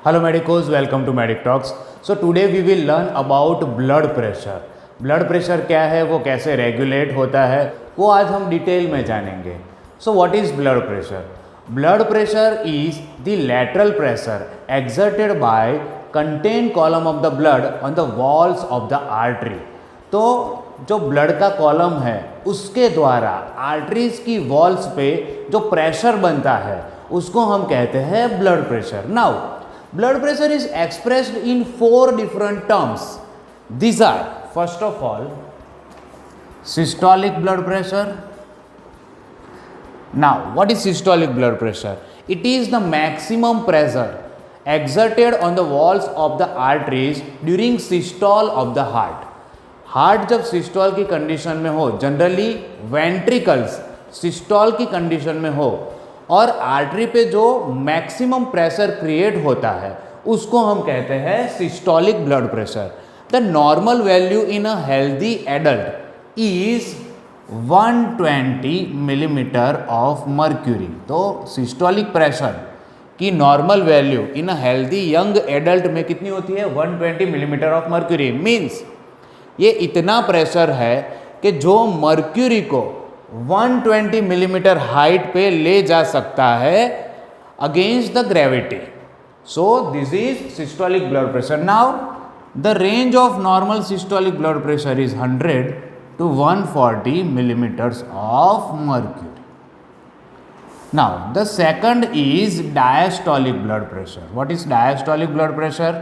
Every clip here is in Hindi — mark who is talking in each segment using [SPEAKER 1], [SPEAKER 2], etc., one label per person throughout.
[SPEAKER 1] Hello medicos, welcome to Medic Talks. So today we will learn about blood pressure. Blood pressure क्या है, वो कैसे रेगुलेट होता है, वो आज हम डिटेल में जानेंगे. So what is blood pressure? Blood pressure is the lateral pressure exerted by contain column of the blood on the walls of the artery. तो जो ब्लड का कॉलम है उसके द्वारा आर्टरीज की वॉल्स पे जो प्रेशर बनता है उसको हम कहते हैं blood pressure. Now blood pressure is expressed in 4 different terms. These are, first of all, systolic blood pressure. Now what is systolic blood pressure? It is the maximum pressure exerted on the walls of the arteries during systole of the heart. Heart जब सिस्टोल की कंडीशन में हो, जनरली वेंट्रिकल्स सिस्टोल की कंडीशन में हो और आर्टरी पे जो मैक्सिमम प्रेशर क्रिएट होता है उसको हम कहते हैं systolic blood pressure. The normal value in a healthy adult is 120 millimetre of mercury. तो सिस्टोलिक प्रेशर की normal value in a healthy young adult में कितनी होती है? 120 मिलीमीटर ऑफ मर्क्यूरी. मीन्स ये इतना प्रेशर है कि जो मर्क्यूरी को 120 मिलीमीटर हाइट पे ले जा सकता है against the gravity. So this is systolic blood pressure. Now the range of normal systolic blood pressure is 100 to 140 millimeters of mercury. Now the second is diastolic blood pressure. What is diastolic blood pressure?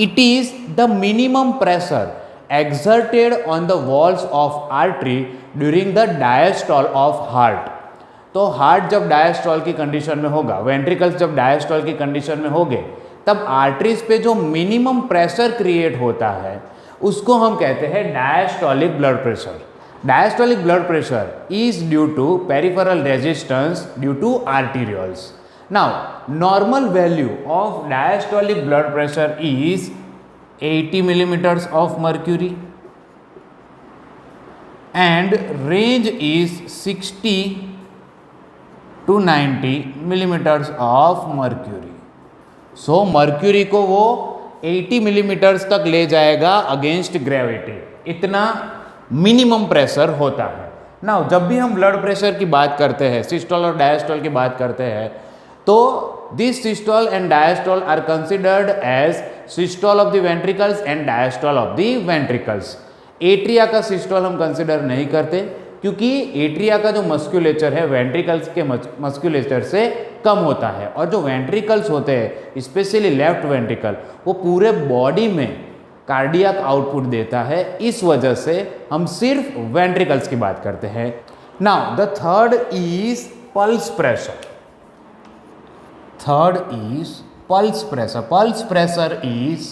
[SPEAKER 1] It is the minimum pressure exerted on the walls of artery during the diastole of heart. तो हार्ट जब डायस्टॉल की कंडीशन में होगा, वेंट्रिकल्स जब डायस्टॉल की कंडीशन में होंगे, तब आर्टरीज पे जो मिनिमम प्रेशर क्रिएट होता है उसको हम कहते हैं diastolic blood pressure. Diastolic blood pressure is due to peripheral resistance due to arterioles. Now normal value of diastolic blood pressure is 80 millimeters of mercury and range is 60 to 90 millimeters of mercury. So mercury को वो 80 मिलीमीटर्स तक ले जाएगा अगेंस्ट ग्रेविटी. इतना मिनिमम प्रेशर होता है. नाउ जब भी हम ब्लड प्रेशर की बात करते हैं, सिस्टोल और डायस्टोल की बात करते हैं, तो this systole and diastole are considered as systole of the ventricles and diastole of the ventricles. Atria का सिस्टोल हम कंसिडर नहीं करते क्योंकि एट्रिया का जो मस्क्यूलेचर है वेंट्रिकल्स के मस्क्यूलेचर से कम होता है और जो वेंट्रिकल्स होते हैं स्पेशली लेफ्ट वेंट्रिकल वो पूरे बॉडी में कार्डियक आउटपुट देता है. इस वजह से हम सिर्फ वेंट्रिकल्स की बात करते हैं. Now the third is pulse pressure. Third is pulse pressure. Pulse pressure is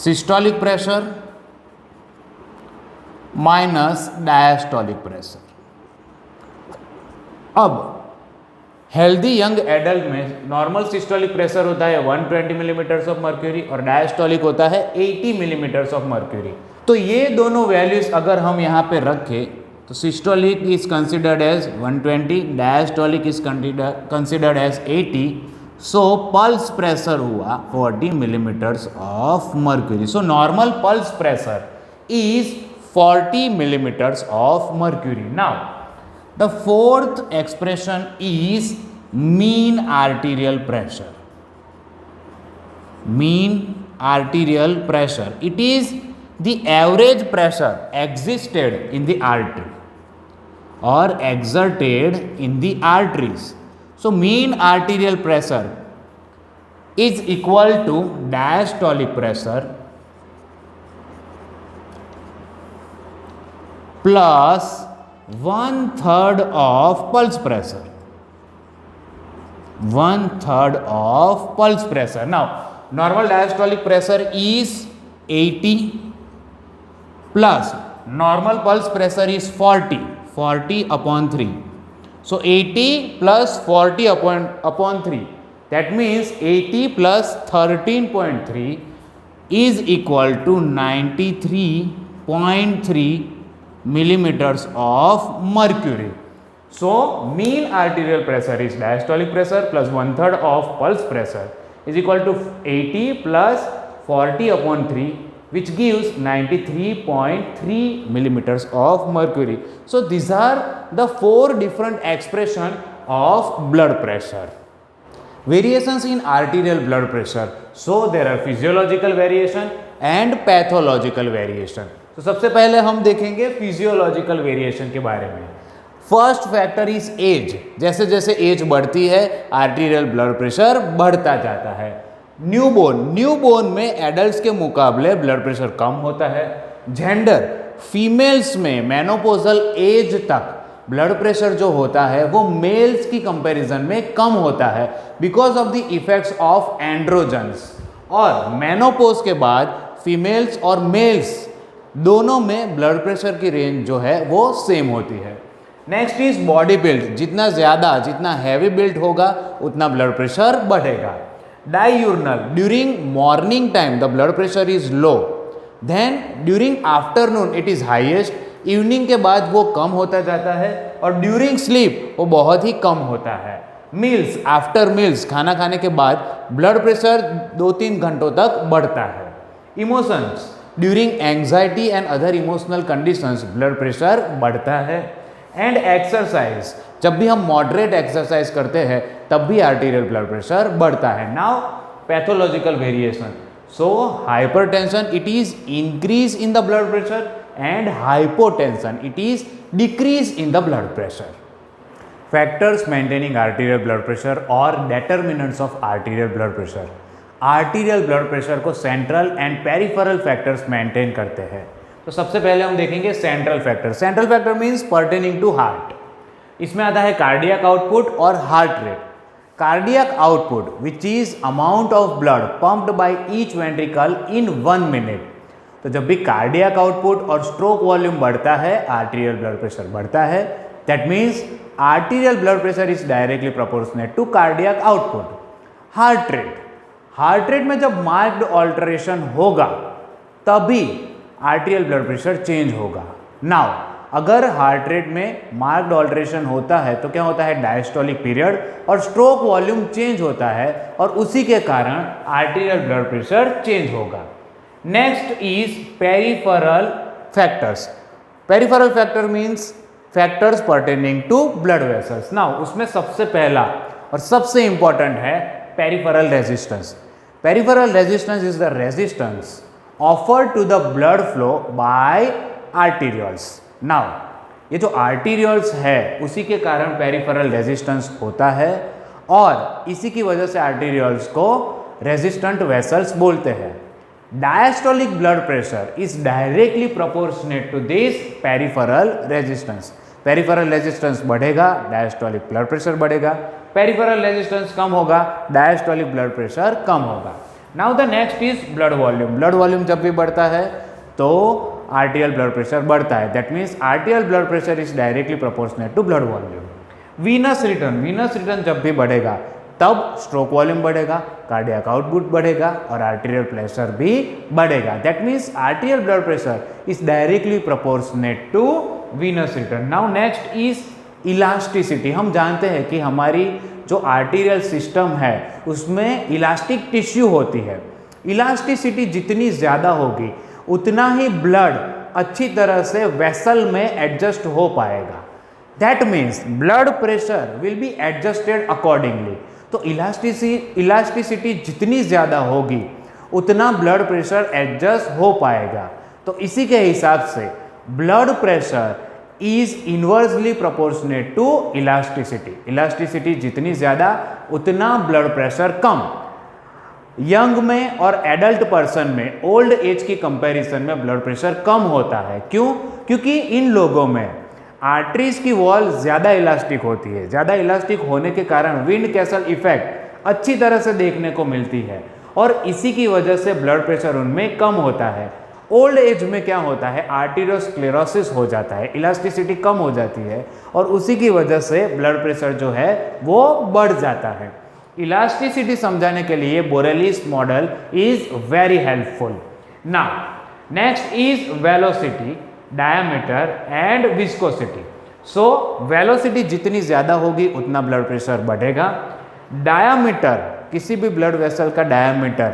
[SPEAKER 1] systolic pressure minus diastolic pressure. अब हेल्दी यंग एडल्ट में नॉर्मल सिस्टोलिक प्रेशर होता है 120 मिलीमीटर्स ऑफ मर्क्यूरी और डायस्टोलिक होता है 80 मिलीमीटर्स ऑफ मर्क्यूरी. तो ये दोनों वैल्यूज अगर हम यहाँ पे रखें तो systolic is considered as 120, diastolic is considered as 80. So pulse pressure हुआ 40 millimetres of mercury. So normal pulse pressure is 40 millimeters of mercury. Now the fourth expression is mean arterial pressure. Mean arterial pressure, it is the average pressure existed in the artery or exerted in the arteries. So mean arterial pressure is equal to diastolic pressure plus 1/3 of pulse pressure. 1/3 of pulse pressure. Now normal diastolic pressure is 80 plus normal pulse pressure is 40 upon 3. So 80 plus 40 upon 3, that means 80 plus 13.3 is equal to 93.3 millimeters of mercury. So mean arterial pressure is diastolic pressure plus 1/3 of pulse pressure is equal to 80 plus 40 upon 3, which gives 93.3 millimeters of mercury. So these are the 4 different expression of blood pressure. Variations in arterial blood pressure. So there are physiological variation and pathological variation. तो सबसे पहले हम देखेंगे फिजियोलॉजिकल वेरिएशन के बारे में. First factor is age. जैसे जैसे एज बढ़ती है आर्टीरियल ब्लड प्रेशर बढ़ता जाता है. न्यूबॉर्न में एडल्ट्स के मुकाबले ब्लड प्रेशर कम होता है. जेंडर, फीमेल्स में मेनोपोजल एज तक ब्लड प्रेशर जो होता है वो मेल्स की कंपैरिजन में कम होता है because of the effects of androgens. और मेनोपोज के बाद फीमेल्स और मेल्स दोनों में ब्लड प्रेशर की रेंज जो है वो सेम होती है. Next is body build. जितना हैवी बिल्ड होगा उतना ब्लड प्रेशर बढ़ेगा. Diurnal, during morning time the blood pressure is low, then during afternoon it is highest. Evening के बाद वो कम होता जाता है और ड्यूरिंग स्लीप वो बहुत ही कम होता है. मील्स, आफ्टर मील्स, खाना खाने के बाद ब्लड प्रेशर 2-3 घंटों तक बढ़ता है. Emotions, during anxiety and other emotional conditions blood pressure बढ़ता है. एंड एक्सरसाइज, जब भी हम मॉडरेट एक्सरसाइज करते हैं तब भी आर्टीरियल ब्लड प्रेशर बढ़ता है. Now pathological variation. So hypertension it is increase in the blood pressure and hypotension it is decrease in the blood pressure. Factors maintaining arterial blood pressure or determinants of arterial blood pressure. Arterial blood pressure को central and peripheral factors maintain करते हैं. तो सबसे पहले हम देखेंगे central factor. Central factor means pertaining to heart. इसमें आता है cardiac output और heart rate. Cardiac output which is amount of blood pumped by each ventricle in 1 minute. तो जब भी कार्डियक आउटपुट और स्ट्रोक वॉल्यूम बढ़ता है आर्टीरियल ब्लड प्रेशर बढ़ता है. That means arterial blood pressure is directly proportionate to cardiac output. Heart rate में जब मार्क्ड ऑल्टरेशन होगा तभी आर्टीरियल ब्लड प्रेशर चेंज होगा. नाउ अगर हार्ट रेट में मार्क्ड ऑल्टरेशन होता है तो क्या होता है, डायस्टोलिक पीरियड और स्ट्रोक वॉल्यूम चेंज होता है और उसी के कारण आर्टीरियल ब्लड प्रेशर चेंज होगा. Next is peripheral factors. Peripheral factor means factors pertaining to blood vessels. Now उसमें सबसे पहला और सबसे important है peripheral resistance. Peripheral resistance is the resistance offered to the blood flow by arterioles. Now ये जो arterioles है उसी के कारण peripheral resistance होता है और इसी की वजह से arterioles को resistant vessels बोलते हैं. Diastolic blood pressure is directly proportionate to this peripheral resistance. Peripheral resistance बढ़ेगा, diastolic blood pressure बढ़ेगा. Peripheral resistance कम होगा, diastolic blood pressure कम होगा. Now the next is blood volume. Blood volume जब भी बढ़ता है तो arterial blood pressure बढ़ता है. That means arterial blood pressure is directly proportionate to blood volume. Venous return जब भी बढ़ेगा तब स्ट्रोक वॉल्यूम बढ़ेगा, कार्डियक आउटपुट बढ़ेगा और आर्टीरियल प्रेशर भी बढ़ेगा. That means arterial blood pressure is directly proportionate to venous return. Now next is elasticity. हम जानते हैं कि हमारी जो आर्टीरियल सिस्टम है उसमें इलास्टिक टिश्यू होती है. इलास्टिसिटी जितनी ज़्यादा होगी उतना ही ब्लड अच्छी तरह से वेसल में एडजस्ट हो पाएगा. That means blood pressure will be adjusted accordingly. तो इलास्टिसिटी जितनी ज़्यादा होगी उतना ब्लड प्रेशर एडजस्ट हो पाएगा. तो इसी के हिसाब से blood pressure is inversely proportionate to elasticity. Elasticity जितनी ज़्यादा उतना ब्लड प्रेशर कम. यंग में और एडल्ट पर्सन में ओल्ड एज की कंपैरिजन में ब्लड प्रेशर कम होता है. क्यों? क्योंकि इन लोगों में आर्टरीज की वॉल ज़्यादा इलास्टिक होती है. ज़्यादा इलास्टिक होने के कारण विंड कैसल इफेक्ट अच्छी तरह से देखने को मिलती है और इसी की वजह से ब्लड प्रेशर उनमें कम होता है. ओल्ड एज में क्या होता है, आर्टीरियोस्क्लेरोसिस हो जाता है, इलास्टिसिटी कम हो जाती है और उसी की वजह से ब्लड प्रेशर जो है वो बढ़ जाता है. इलास्टिसिटी समझाने के लिए borealis model is very helpful. Now next is velocity, diameter and viscosity. So velocity जितनी ज़्यादा होगी उतना ब्लड प्रेशर बढ़ेगा। डायामीटर, किसी भी ब्लड वेसल का डायामीटर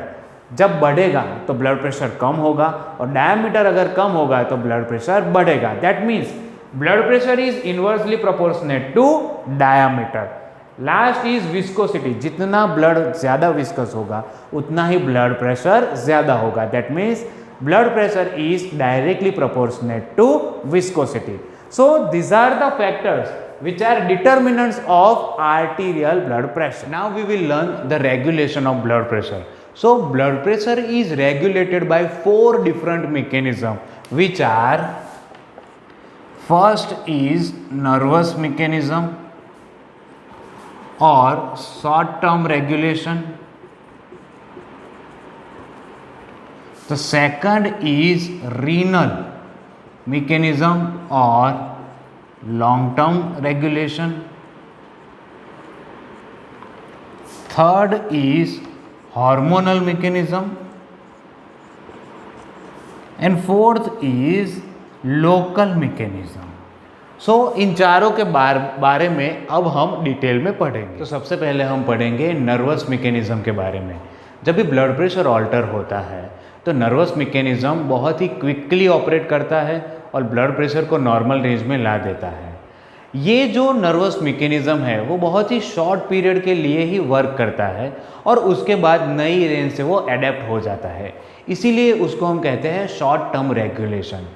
[SPEAKER 1] जब बढ़ेगा तो ब्लड प्रेशर कम होगा, और डायामीटर अगर कम होगा तो ब्लड प्रेशर बढ़ेगा। That means blood pressure is inversely proportionate to diameter. Last is viscosity, जितना ब्लड ज़्यादा विस्कस होगा उतना ही ब्लड प्रेशर ज़्यादा होगा। That means blood pressure is directly proportionate to viscosity. So these are the factors which are determinants of arterial blood pressure. Now we will learn the regulation of blood pressure. So blood pressure is regulated by 4 different mechanisms, which are: first is nervous mechanism or short term regulation. The second is renal mechanism or long term regulation. Third is hormonal mechanism, and fourth is local mechanism. So इन चारों के बारे में अब हम डिटेल में पढ़ेंगे। तो सबसे पहले हम पढ़ेंगे नर्वस मैकेनिज्म के बारे में। जब भी ब्लड प्रेशर ऑल्टर होता है तो नर्वस मैकेनिज्म बहुत ही क्विकली ऑपरेट करता है और ब्लड प्रेशर को नॉर्मल रेंज में ला देता है। ये जो नर्वस मैकेनिज्म है वो बहुत ही शॉर्ट पीरियड के लिए ही वर्क करता है और उसके बाद नई रेंज से वो एडेप्ट हो जाता है, इसीलिए उसको हम कहते हैं short term regulation.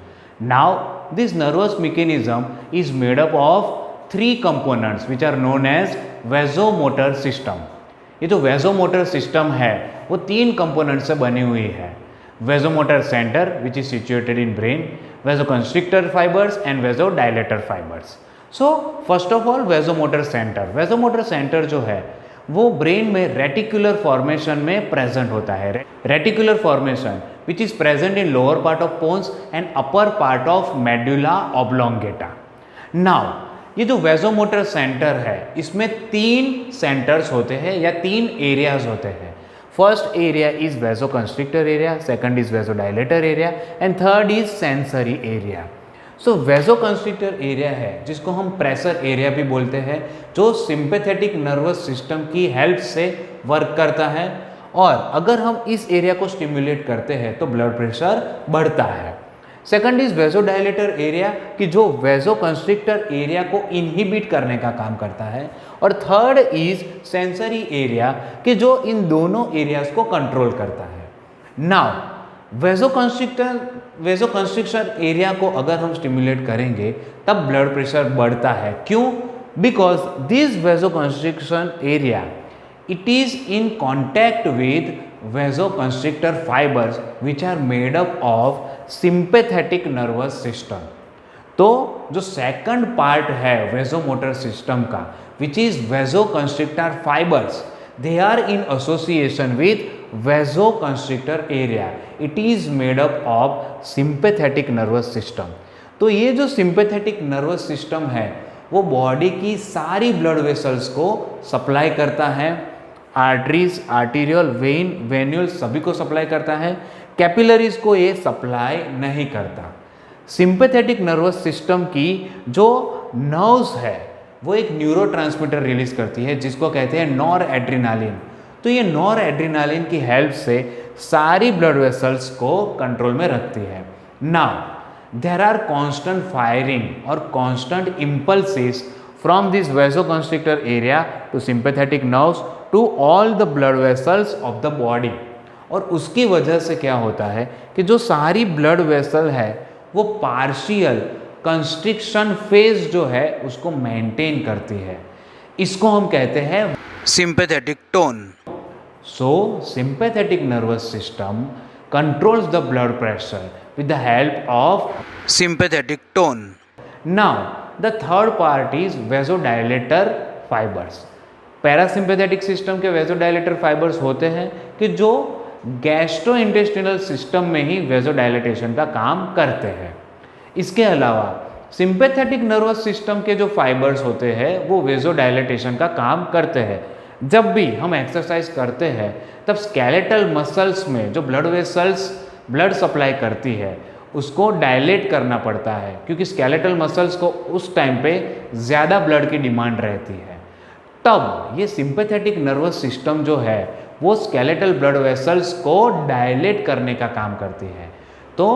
[SPEAKER 1] Now this nervous mechanism is made up of 3 components which are known as vasomotor system. ये जो वेजोमोटर सिस्टम है वो 3 कंपोनेंट से बनी हुई है: vasomotor centre which is situated in brain, vasoconstrictor fibres and vasodilator fibres. So first of all vasomotor centre. Vasomotor centre जो है वो ब्रेन में रेटिकुलर फॉर्मेशन में प्रेजेंट होता है। Reticular formation which is present in lower part of pons and upper part of medulla oblongata. Now ये जो वेजोमोटर सेंटर है इसमें 3 सेंटर्स होते हैं या 3 एरियाज होते हैं। First area is vasoconstrictor area, second is vasodilator area and third is sensory area. So vasoconstrictor area है जिसको हम प्रेशर एरिया भी बोलते हैं, जो सिंपैथेटिक नर्वस सिस्टम की हेल्प से वर्क करता है, और अगर हम इस एरिया को स्टिमुलेट करते हैं तो ब्लड प्रेशर बढ़ता है। सेकंड इज वेजोडायलेटर एरिया कि जो वेजोकंस्ट्रिक्टर एरिया को इनहिबिट करने का काम करता है, और थर्ड इज सेंसरी एरिया कि जो इन दोनों एरियाज को कंट्रोल करता है। नाउ वेजोकंस्ट्रिक्शन एरिया को अगर हम स्टिमुलेट करेंगे तब ब्लड प्रेशर बढ़ता है। क्यों? Because this vasoconstriction area it is in contact with vasoconstrictor fibres which are made up of sympathetic nervous system. तो जो सेकंड पार्ट है वेजोमोटर सिस्टम का which is vasoconstrictor fibres, they are in association with vasoconstrictor area. It is made up of sympathetic nervous system. तो ये जो sympathetic nervous system है वो बॉडी की सारी ब्लड वेसल्स को सप्लाई करता है। आर्टरीज, आर्टीरियल, वेन, वेन्यूल सभी को सप्लाई करता है। कैपिलरीज को ये सप्लाई नहीं करता। सिंपैथेटिक नर्वस सिस्टम की जो नर्व्स है वो एक न्यूरोट्रांसमीटर रिलीज करती है जिसको कहते हैं नॉर एड्रेनालिन। तो ये नॉर एड्रेनालिन की हेल्प से सारी ब्लड वेसल्स को कंट्रोल में रखती है। Now there are constant firing और constant impulses from this vasoconstrictor area to sympathetic nerves to all the blood vessels of the body. और उसकी वजह से क्या होता है कि जो सारी ब्लड वेसल है वो पार्शियल कंस्ट्रिक्शन फेज जो है उसको मेंटेन करती है। इसको हम कहते हैं sympathetic tone. So sympathetic nervous system controls the blood pressure with the help of sympathetic tone. Now the third part is vasodilator fibres. Parasympathetic system के वेजोडायलेटर फाइबर्स होते हैं कि जो गैस्ट्रोइंटेस्टिनल सिस्टम में ही वेजोडायलेटेशन का काम करते हैं। इसके अलावा सिंपैथेटिक नर्वस सिस्टम के जो फाइबर्स होते हैं वो वेजोडायलेटेशन का काम करते हैं। जब भी हम एक्सरसाइज करते हैं तब स्केलेटल मसल्स में जो ब्लड वेसल्स ब्लड सप्लाई करती है उसको डायलेट करना पड़ता है, क्योंकि स्केलेटल मसल्स को उस टाइम पे ज़्यादा ब्लड की डिमांड रहती है। तब ये सिंपैथेटिक नर्वस सिस्टम जो है वो स्केलेटल ब्लड वेसल्स को डायलेट करने का काम करती है। तो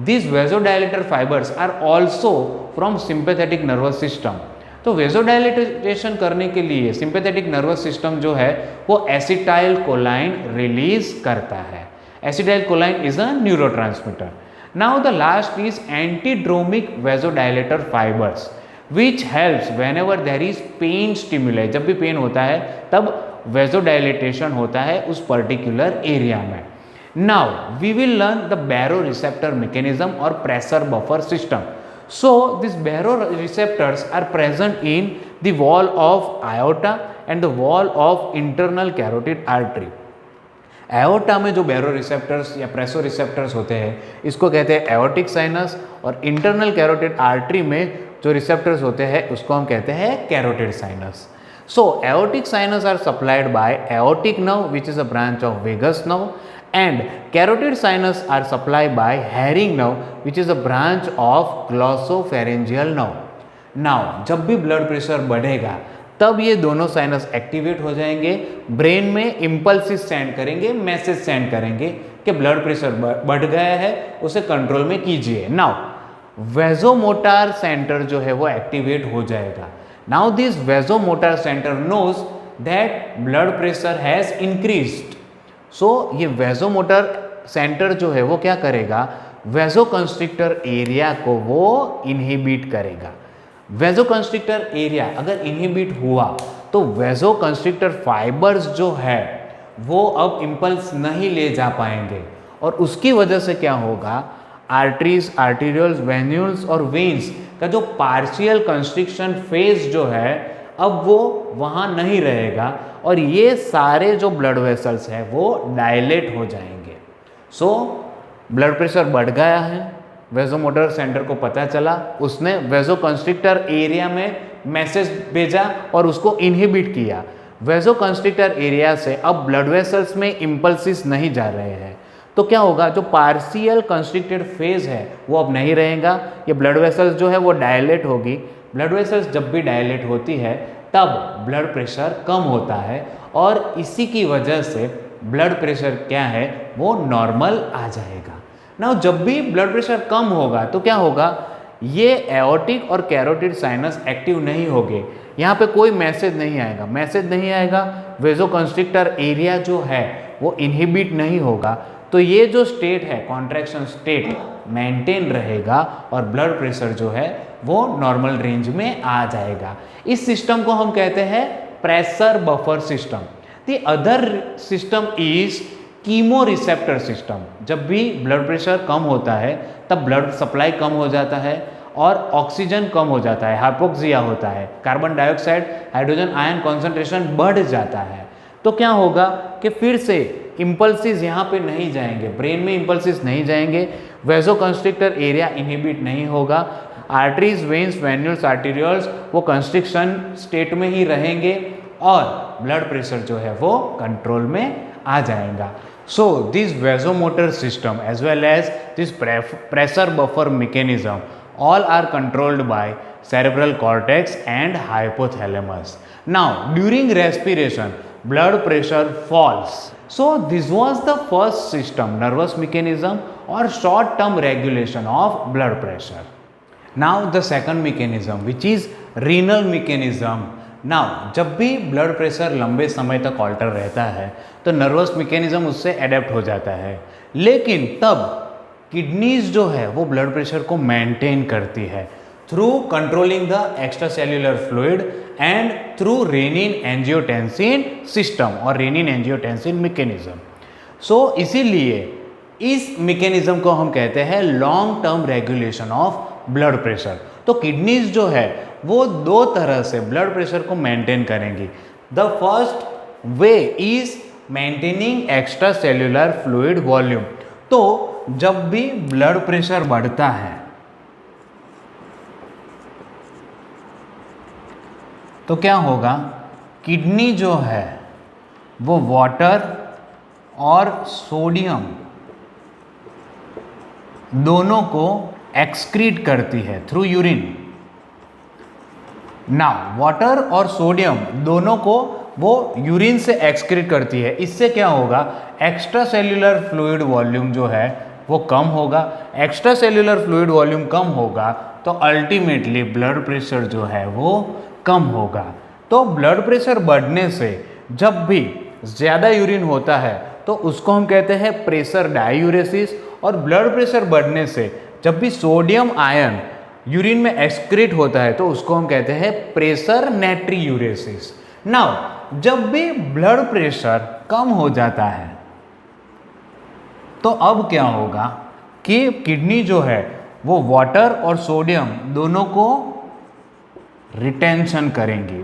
[SPEAKER 1] this vasodilator fibres are also from sympathetic nervous system. तो वेजोडायलेटेशन करने के लिए सिंपैथेटिक नर्वस सिस्टम जो है वो एसिटाइल कोलाइन रिलीज करता है। Acetylcholine is a neurotransmitter. Now the last is antidromic vasodilator fibres which helps whenever there is pain stimuli. जब भी पेन होता है तब वेजोडायलेटेशन होता है उस पर्टिकुलर एरिया में। Now we will learn the baroreceptor mechanism और pressure buffer system. So these baroreceptors are present in the wall of aorta and the wall of internal carotid artery. Aorta में जो बैरोरिसेप्टर्स या प्रेसोरिसेप्टर्स होते हैं इसको कहते हैं एओर्टिक साइनस, और इंटरनल कैरोटिड आर्टरी में जो रिसेप्टर्स होते हैं उसको हम कहते हैं carotid sinus. So aortic sinus are supplied by aortic nerve which is a branch of vagus nerve, and carotid sinus are supplied by herring nerve which is a branch of glossopharyngeal nerve. Now जब भी ब्लड प्रेशर बढ़ेगा तब ये दोनों साइनस एक्टिवेट हो जाएंगे, ब्रेन में इम्पल्सिस सेंड करेंगे, मैसेज सेंड करेंगे कि ब्लड प्रेशर बढ़ गया है, उसे कंट्रोल में कीजिए। नाउ वेजोमोटार सेंटर जो है वो एक्टिवेट हो जाएगा। Now this vasomotor centre knows that blood pressure has increased. So ये वेजोमोटर सेंटर जो है वो क्या करेगा, वेजोकंस्ट्रिक्टर एरिया को वो इनहिबिट करेगा। वेजोकंस्ट्रिक्टर एरिया अगर इनहिबिट हुआ तो वेजोकंस्ट्रिक्टर फाइबर्स जो है वो अब इम्पल्स नहीं ले जा पाएंगे, और उसकी वजह से क्या होगा, आर्टरीज, आर्टीरियल्स, वेन्यूल्स और वेन्स का जो पार्शियल कंस्ट्रिक्शन फेज जो है अब वो वहाँ नहीं रहेगा, और ये सारे जो ब्लड वेसल्स हैं वो डायलेट हो जाएंगे। सो ब्लड प्रेशर बढ़ गया है, वेजोमोटर सेंटर को पता चला, उसने वेजोकंस्ट्रिक्टर एरिया में मैसेज भेजा और उसको इनहिबिट किया। वेजोकंस्ट्रिक्टर एरिया से अब ब्लड वेसल्स में इम्पल्सिस नहीं जा रहे हैं, तो क्या होगा, जो पार्शियल कंस्ट्रिक्टेड फेज है वो अब नहीं रहेगा, ये ब्लड वेसल्स जो है वो डायलेट होगी। ब्लड वेसल्स जब भी डायलेट होती है तब ब्लड प्रेशर कम होता है, और इसी की वजह से ब्लड प्रेशर क्या है वो नॉर्मल आ जाएगा। ना जब भी ब्लड प्रेशर कम होगा तो क्या होगा, ये एओर्टिक और कैरोटिड साइनस एक्टिव नहीं होंगे, यहाँ पे कोई मैसेज नहीं आएगा। मैसेज नहीं आएगा, वेजोकंस्ट्रिक्टर एरिया जो है वो इनहिबिट नहीं होगा, तो ये जो स्टेट है कॉन्ट्रैक्शन स्टेट मेंटेन रहेगा और ब्लड प्रेशर जो है वो नॉर्मल रेंज में आ जाएगा। इस सिस्टम को हम कहते हैं pressure buffer system. The other system is chemo receptor system. जब भी ब्लड प्रेशर कम होता है तब ब्लड सप्लाई कम हो जाता है और ऑक्सीजन कम हो जाता है, हाइपोक्सिया होता है, carbon dioxide hydrogen ion concentration बढ़ जाता है। तो क्या होगा कि फिर से इम्पल्सिस यहाँ पे नहीं जाएंगे, ब्रेन में इम्पल्सिस नहीं जाएंगे, वेजोकंस्ट्रिक्टर एरिया इनहिबिट नहीं होगा, आर्टरीज, वेन्स, वेन्यूल्स, आर्टीरियल्स वो कंस्ट्रिक्शन स्टेट में ही रहेंगे और ब्लड प्रेशर जो है वो कंट्रोल में आ जाएगा। So this vasomotor system as well as this pressure buffer mechanism all are controlled by cerebral cortex and hypothalamus. Now during respiration blood pressure falls. So this was the first system, nervous mechanism or short term regulation of blood pressure. Now the second mechanism which is renal mechanism. Now जब भी ब्लड प्रेशर लंबे समय तक ऑल्टर रहता है तो नर्वस मैकेनिज्म उससे एडेप्ट हो जाता है, लेकिन तब किडनीज जो है वो ब्लड प्रेशर को मेंटेन करती है through controlling the extra cellular fluid and through renin angiotensin system और रेनिन एंजियोटेंसिन मैकेनिज्म। सो इसीलिए इस मैकेनिज्म को हम कहते हैं long term regulation of blood pressure. तो किडनीज जो है वो दो तरह से ब्लड प्रेशर को मेंटेन करेंगी। The first way is maintaining extra cellular fluid volume. तो जब भी ब्लड प्रेशर बढ़ता है तो क्या होगा, किडनी जो है वो वाटर और सोडियम दोनों को एक्सक्रीट करती है थ्रू यूरिन। नाउ वाटर और सोडियम दोनों को वो यूरिन से एक्सक्रीट करती है। इससे क्या होगा, एक्स्ट्रा सेल्यूलर फ्लूइड वॉल्यूम जो है वो कम होगा। एक्स्ट्रा सेल्यूलर फ्लूइड वॉल्यूम कम होगा तो अल्टीमेटली ब्लड प्रेशर जो है वो कम होगा। तो ब्लड प्रेशर बढ़ने से जब भी ज़्यादा यूरिन होता है तो उसको हम कहते हैं प्रेशर डायूरेसिस, और ब्लड प्रेशर बढ़ने से जब भी सोडियम आयन यूरिन में एक्सक्रीट होता है तो उसको हम कहते हैं प्रेशर नेट्रीयूरेसिस। नाउ जब भी ब्लड प्रेशर कम हो जाता है तो अब क्या होगा कि किडनी जो है वो वाटर और सोडियम दोनों को रिटेंशन करेंगी।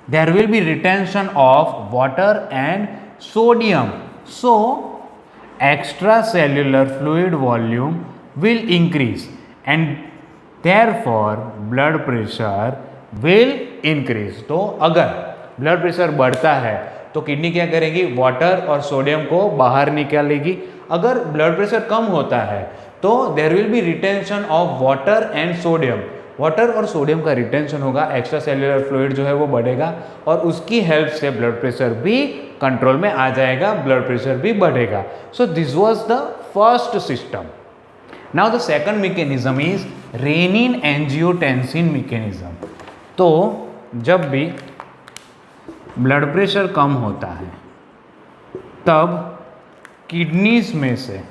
[SPEAKER 1] There will be retention of water and sodium, so extra cellular fluid volume will increase and therefore blood pressure will increase. तो अगर ब्लड प्रेशर बढ़ता है तो किडनी क्या करेगी, वाटर और सोडियम को बाहर निकालेगी। अगर ब्लड प्रेशर कम होता है तो there will be retention of water and sodium. Water और सोडियम का रिटेंशन होगा, एक्स्ट्रा सेल्यूलर फ्लूइड जो है वो बढ़ेगा और उसकी हेल्प से ब्लड प्रेशर भी कंट्रोल में आ जाएगा, ब्लड प्रेशर भी बढ़ेगा। So this was the first system. Now the second mechanism is renin angiotensin mechanism. तो जब भी ब्लड प्रेशर कम होता है तब किडनीज में से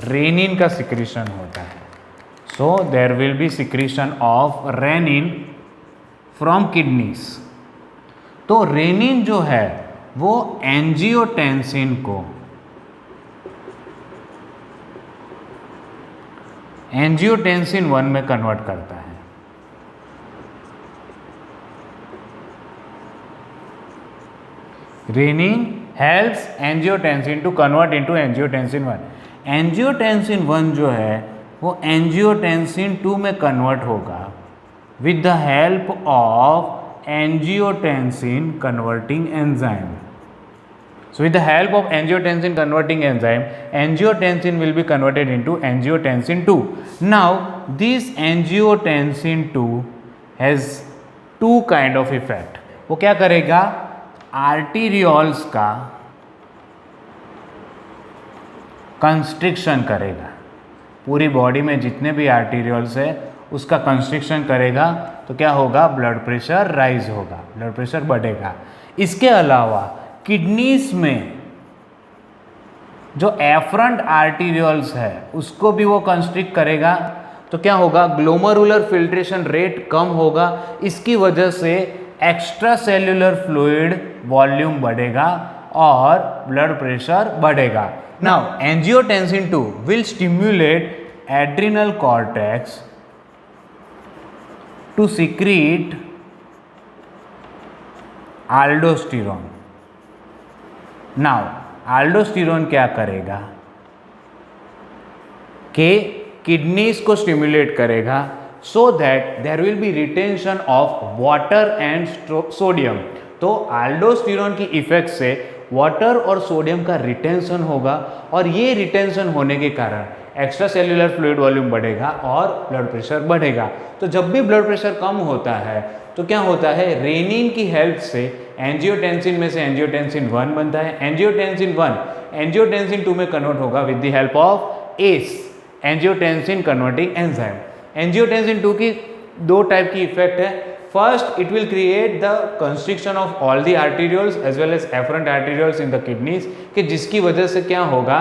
[SPEAKER 1] रेनिन का सिक्रीशन होता है। So there will be secretion of renin from kidneys. तो रेनिन जो है वो एंजियोटेंसिन को एंजियोटेंसिन 1 में कन्वर्ट करता है। Renin helps angiotensin to convert into angiotensin 1। Angiotensin 1 जो है वो एंजियोटेंसिन 2 में कन्वर्ट होगा with the help of angiotensin converting enzyme. So with the help of angiotensin converting enzyme, angiotensin will be converted into angiotensin 2. Now this angiotensin 2 has two kind of effect. वो क्या करेगा, आर्टीरियोल्स का कंस्ट्रिक्शन करेगा। पूरी बॉडी में जितने भी आर्टीरियोल्स है उसका कंस्ट्रिक्शन करेगा तो क्या होगा, ब्लड प्रेशर राइज होगा, ब्लड प्रेशर बढ़ेगा। इसके अलावा किडनीज में जो एफरंट आर्टीरियोल्स है उसको भी वो कंस्ट्रिक्ट करेगा तो क्या होगा, ग्लोमेरुलर फिल्ट्रेशन रेट कम होगा। इसकी वजह से एक्स्ट्रा सेल्यूलर फ्लूइड वॉल्यूम बढ़ेगा और ब्लड प्रेशर बढ़ेगा। Now angiotensin 2 will stimulate adrenal cortex to secrete aldosterone. Now aldosterone क्या करेगा कि किडनीज को स्टिमुलेट करेगा so that there will be retention of water and sodium. तो आल्डोस्टेरोन की इफेक्ट से वाटर और सोडियम का रिटेंशन होगा और ये रिटेंशन होने के कारण एक्स्ट्रा सेल्यूलर फ्लूइड वॉल्यूम बढ़ेगा और ब्लड प्रेशर बढ़ेगा। तो जब भी ब्लड प्रेशर कम होता है तो क्या होता है, रेनिन की हेल्प से एंजियोटेंसिन में से एंजियोटेंसिन 1 बनता है। एंजियोटेंसिन 1 एंजियोटेंसिन 2 में कन्वर्ट होगा with the help of ACE, angiotensin converting enzyme. Angiotensin 2 की दो टाइप की इफेक्ट है। First, it will create the constriction of all the arterioles as well as efferent arterioles in the kidneys, कि जिसकी वजह से क्या होगा,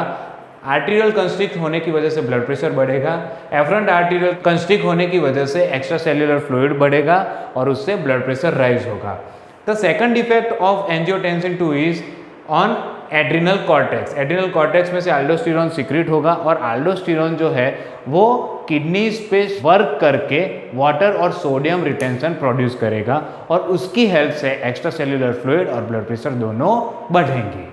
[SPEAKER 1] आर्टीरियल कंस्ट्रिक्ट होने की वजह से ब्लड प्रेशर बढ़ेगा, एफरेंट आर्टीरियल कंस्ट्रिक्ट होने की वजह से एक्स्ट्रा सेल्यूलर फ्लूइड बढ़ेगा और उससे ब्लड प्रेशर राइज होगा। The second effect of angiotensin 2 is on adrenal cortex. Adrenal cortex में से आल्डोस्टेरोन सिक्रीट होगा और आल्डोस्टेरोन जो है वो किडनीज पे वर्क करके वाटर और सोडियम रिटेंशन प्रोड्यूस करेगा और उसकी हेल्प से एक्स्ट्रा सेल्यूलर फ्लूइड और ब्लड प्रेशर दोनों बढ़ेंगे।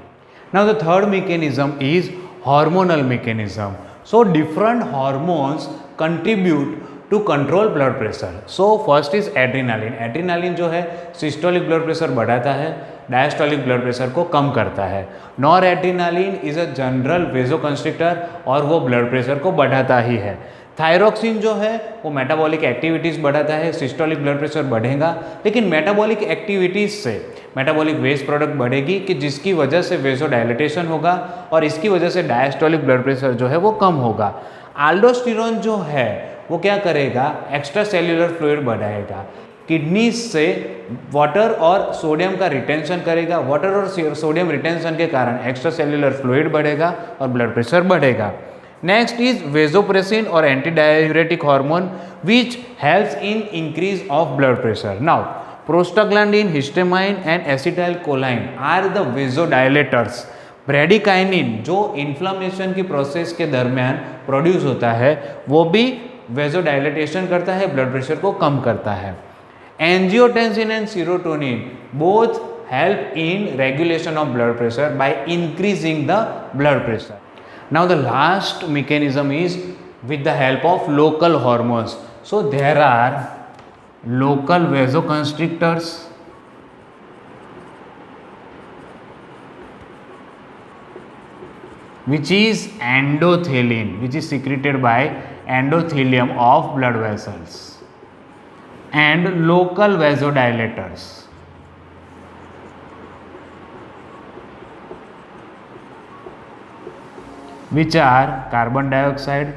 [SPEAKER 1] Now the third mechanism is hormonal mechanism. So different hormones contribute to control blood pressure. So first is adrenaline. Adrenaline जो है सिस्टोलिक ब्लड प्रेशर बढ़ाता है। डायस्टोलिक ब्लड प्रेशर को कम करता है। Noradrenaline is a general vasoconstrictor और वो ब्लड प्रेशर को बढ़ाता ही है। थायरोक्सिन जो है वो मेटाबॉलिक एक्टिविटीज़ बढ़ाता है, सिस्टोलिक ब्लड प्रेशर बढ़ेगा, लेकिन मेटाबॉलिक एक्टिविटीज़ से मेटाबॉलिक वेस्ट प्रोडक्ट बढ़ेगी कि जिसकी वजह से वेजोडाइलेटेशन होगा और इसकी वजह से डायस्टोलिक ब्लड प्रेशर जो है वो कम होगा। एल्डोस्टेरोन जो है वो क्या करेगा, एक्स्ट्रा सेल्यूलर फ्लूइड बढ़ाएगा, किडनी से वाटर और सोडियम का रिटेंशन करेगा, वाटर और सोडियम रिटेंशन के कारण एक्स्ट्रा सेल्यूलर फ्लूइड बढ़ेगा और ब्लड प्रेशर बढ़ेगा। नेक्स्ट इज वेजोप्रेसिन और antidiuretic hormone which helps in increase of blood pressure. Now prostaglandin, histamine and acetylcholine are the vasodilators. Bradykinin जो इन्फ्लामेशन की प्रोसेस के दरमियान प्रोड्यूस होता है वो भी वेजोडाइलेटेशन करता है, ब्लड प्रेशर को कम करता है। Angiotensin and serotonin both help in regulation of blood pressure by increasing the blood pressure. Now the last mechanism is with the help of local hormones. So there are local vasoconstrictors, which is endothelin, which is secreted by endothelium of blood vessels, and local vasodilators, which are carbon dioxide,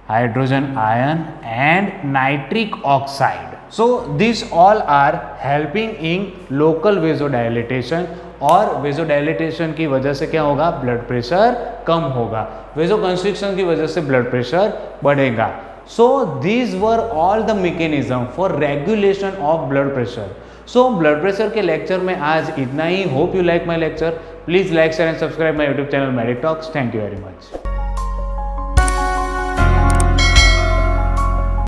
[SPEAKER 1] hydrogen ion and nitric oxide. So these all are helping in local vasodilatation और vasodilatation की वजह से क्या होगा, ब्लड प्रेशर कम होगा, वेजोकंस्ट्रिक्शन की वजह से ब्लड प्रेशर बढ़ेगा। So these were all the mechanism for regulation of blood pressure. So blood pressure के लेक्चर में आज इतना ही। Hope you like my lecture. Please like, share and subscribe my YouTube channel Medic Talks. Thank you very much.